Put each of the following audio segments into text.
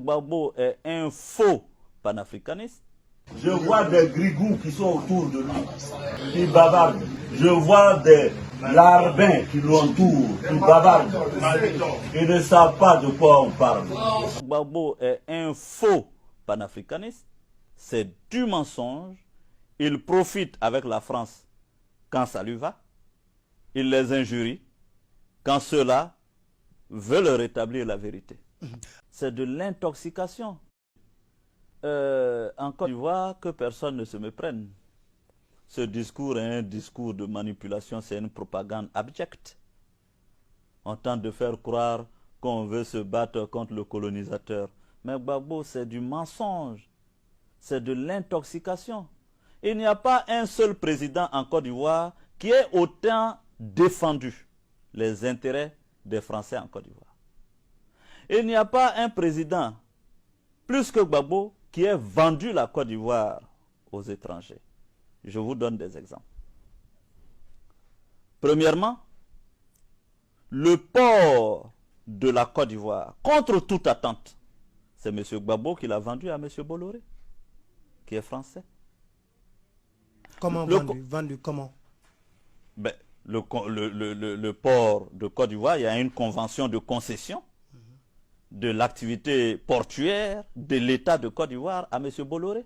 Gbagbo est un faux panafricaniste. Je vois des grigous qui sont autour de lui, qui bavardent. Je vois des larbins qui l'entourent, qui bavardent. Ils ne savent pas de quoi on parle. Gbagbo est un faux panafricaniste. C'est du mensonge. Il profite avec la France quand ça lui va. Il les injurie quand ceux-là veulent rétablir la vérité. C'est de l'intoxication. En Côte d'Ivoire, que personne ne se méprenne. Ce discours est un discours de manipulation, c'est une propagande abjecte. On tente de faire croire qu'on veut se battre contre le colonisateur. Mais Gbagbo, c'est du mensonge. C'est de l'intoxication. Il n'y a pas un seul président en Côte d'Ivoire qui ait autant défendu les intérêts des Français en Côte d'Ivoire. Il n'y a pas un président, plus que Gbagbo, qui ait vendu la Côte d'Ivoire aux étrangers. Je vous donne des exemples. Premièrement, le port de la Côte d'Ivoire, contre toute attente, c'est M. Gbagbo qui l'a vendu à M. Bolloré, qui est français. Comment vendu comment? Ben, le port de Côte d'Ivoire, il y a une convention de concession de l'activité portuaire de l'État de Côte d'Ivoire à M. Bolloré.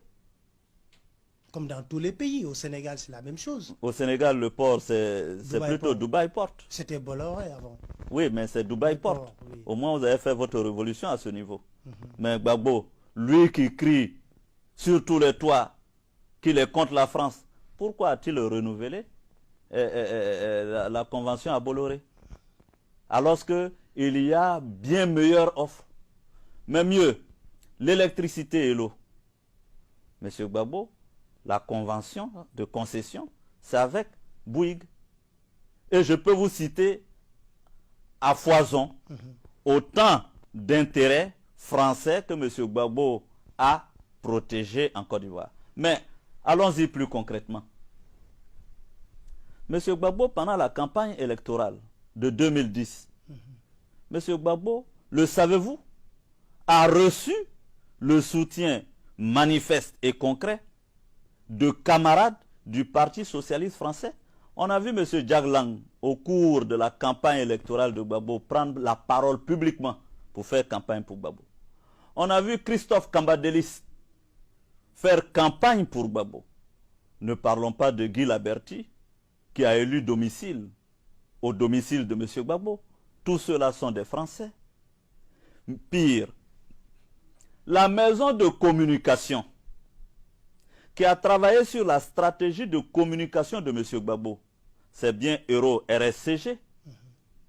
Comme dans tous les pays, au Sénégal c'est la même chose. Au Sénégal, le port c'est plutôt Dubaï Port. C'était Bolloré avant. Oui, mais c'est Dubaï Port. Oui. Au moins vous avez fait votre révolution à ce niveau. Mais Gbagbo, lui qui crie sur tous les toits qu'il est contre la France, pourquoi a-t-il renouvelé la convention à Bolloré? Alors qu'il y a bien meilleure offre. Mais mieux, l'électricité et l'eau. Monsieur Gbagbo, la convention de concession, c'est avec Bouygues. Et je peux vous citer à foison autant d'intérêts français que M. Gbagbo a protégés en Côte d'Ivoire. Mais allons-y plus concrètement. M. Gbagbo, pendant la campagne électorale de 2010, M. Gbagbo, le savez-vous, a reçu le soutien manifeste et concret de camarades du Parti socialiste français. On a vu M. Diaglang, au cours de la campagne électorale de Gbagbo, prendre la parole publiquement pour faire campagne pour Gbagbo. On a vu Christophe Cambadelis faire campagne pour Gbagbo. Ne parlons pas de Guy Laberty, qui a élu domicile au domicile de M. Gbagbo. Tous ceux-là sont des Français. Pire, la maison de communication qui a travaillé sur la stratégie de communication de M. Gbagbo, c'est bien Euro RSCG,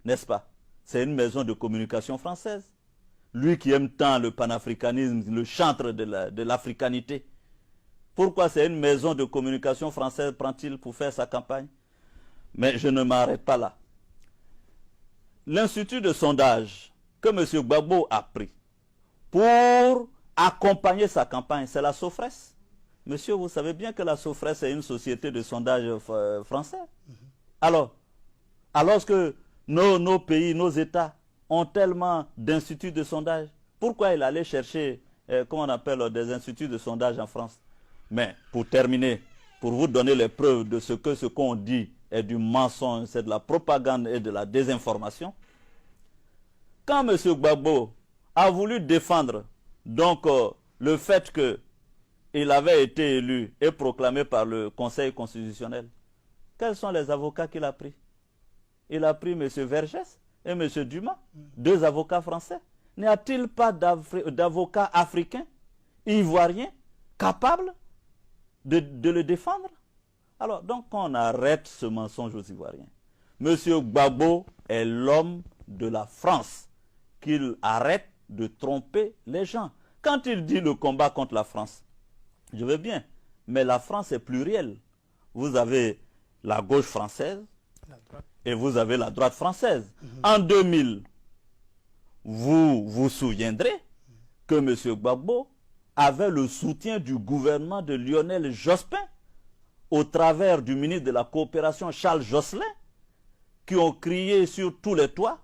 n'est-ce pas? C'est une maison de communication française. Lui qui aime tant le panafricanisme, le chantre de l'africanité. Pourquoi c'est une maison de communication française prend-il pour faire sa campagne? Mais je ne m'arrête pas là. L'institut de sondage que M. Gbagbo a pris pour accompagner sa campagne, c'est la Sofres. Monsieur, vous savez bien que la Sofres est une société de sondage français. Alors que nos pays, nos États ont tellement d'instituts de sondage, pourquoi il allait chercher, comment on appelle, des instituts de sondage en France? Mais pour terminer, pour vous donner les preuves de ce qu'on dit est du mensonge, c'est de la propagande et de la désinformation. Quand M. Gbagbo a voulu défendre donc le fait qu'il avait été élu et proclamé par le Conseil constitutionnel, quels sont les avocats qu'il a pris? Il a pris M. Vergès et M. Dumas, deux avocats français. N'y a-t-il pas d'avocats africains, ivoiriens, capables de le défendre? Alors, donc, on arrête ce mensonge aux Ivoiriens. M. Gbagbo est l'homme de la France. Qu'il arrête de tromper les gens. Quand il dit le combat contre la France, je veux bien, mais la France est plurielle. Vous avez la gauche française et vous avez la droite française. En 2000, vous vous souviendrez que M. Gbagbo avait le soutien du gouvernement de Lionel Jospin au travers du ministre de la Coopération Charles Jocelyn qui ont crié sur tous les toits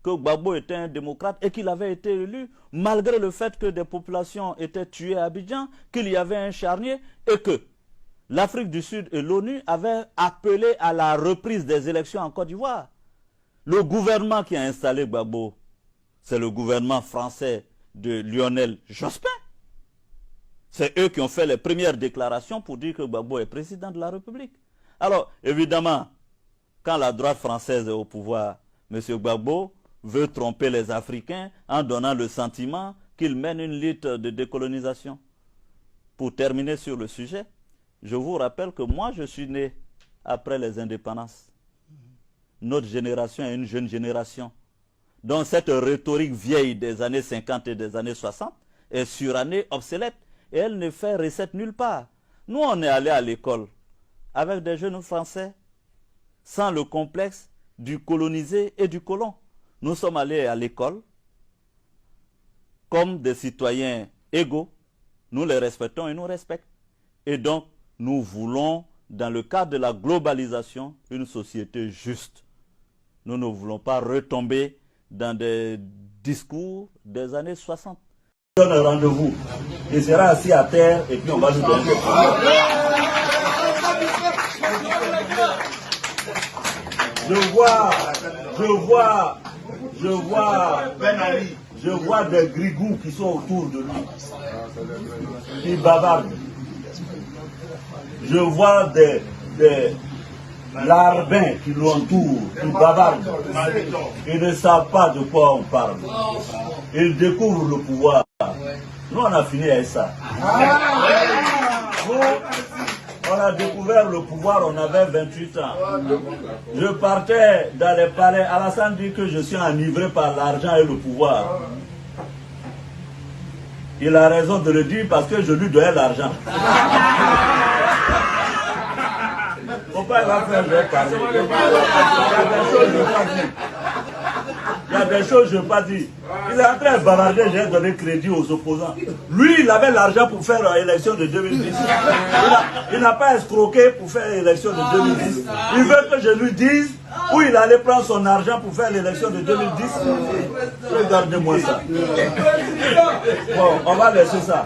que Gbagbo était un démocrate et qu'il avait été élu, malgré le fait que des populations étaient tuées à Abidjan, qu'il y avait un charnier et que l'Afrique du Sud et l'ONU avaient appelé à la reprise des élections en Côte d'Ivoire. Le gouvernement qui a installé Gbagbo, c'est le gouvernement français de Lionel Jospin. C'est eux qui ont fait les premières déclarations pour dire que Gbagbo est président de la République. Alors, évidemment, quand la droite française est au pouvoir, M. Gbagbo veut tromper les Africains en donnant le sentiment qu'il mène une lutte de décolonisation. Pour terminer sur le sujet, je vous rappelle que moi, je suis né après les indépendances. Notre génération est une jeune génération. Donc cette rhétorique vieille des années 50 et des années 60 est surannée, obsolète, et elle ne fait recette nulle part. Nous, on est allés à l'école avec des jeunes Français, sans le complexe du colonisé et du colon. Nous sommes allés à l'école comme des citoyens égaux. Nous les respectons et nous respectons. Et donc, nous voulons, dans le cadre de la globalisation, une société juste. Nous ne voulons pas retomber dans des discours des années 60. On donne un rendez-vous. Il sera assis à terre et puis on va nous donner des problèmes. Je vois des grigous qui sont autour de lui, qui bavardent. Je vois des larbins qui l'entourent, qui bavardent. Ils ne savent pas de quoi on parle. Ils découvrent le pouvoir. Nous, on a fini avec ça. Nous, on a découvert le pouvoir, on avait 28 ans. Je partais dans les palais. Alassane dit que je suis enivré par l'argent et le pouvoir. Il a raison de le dire parce que je lui donnais l'argent. Pourquoi il va faire, je vais parler. Il y a des choses que je n'ai pas dit. Il est en train de bavarder, j'ai donné crédit aux opposants. Lui, il avait l'argent pour faire l'élection de 2010. Il n'a pas escroqué pour faire l'élection de 2010. Il veut que je lui dise où il allait prendre son argent pour faire l'élection de 2010. Regardez-moi ça. Bon, on va laisser ça.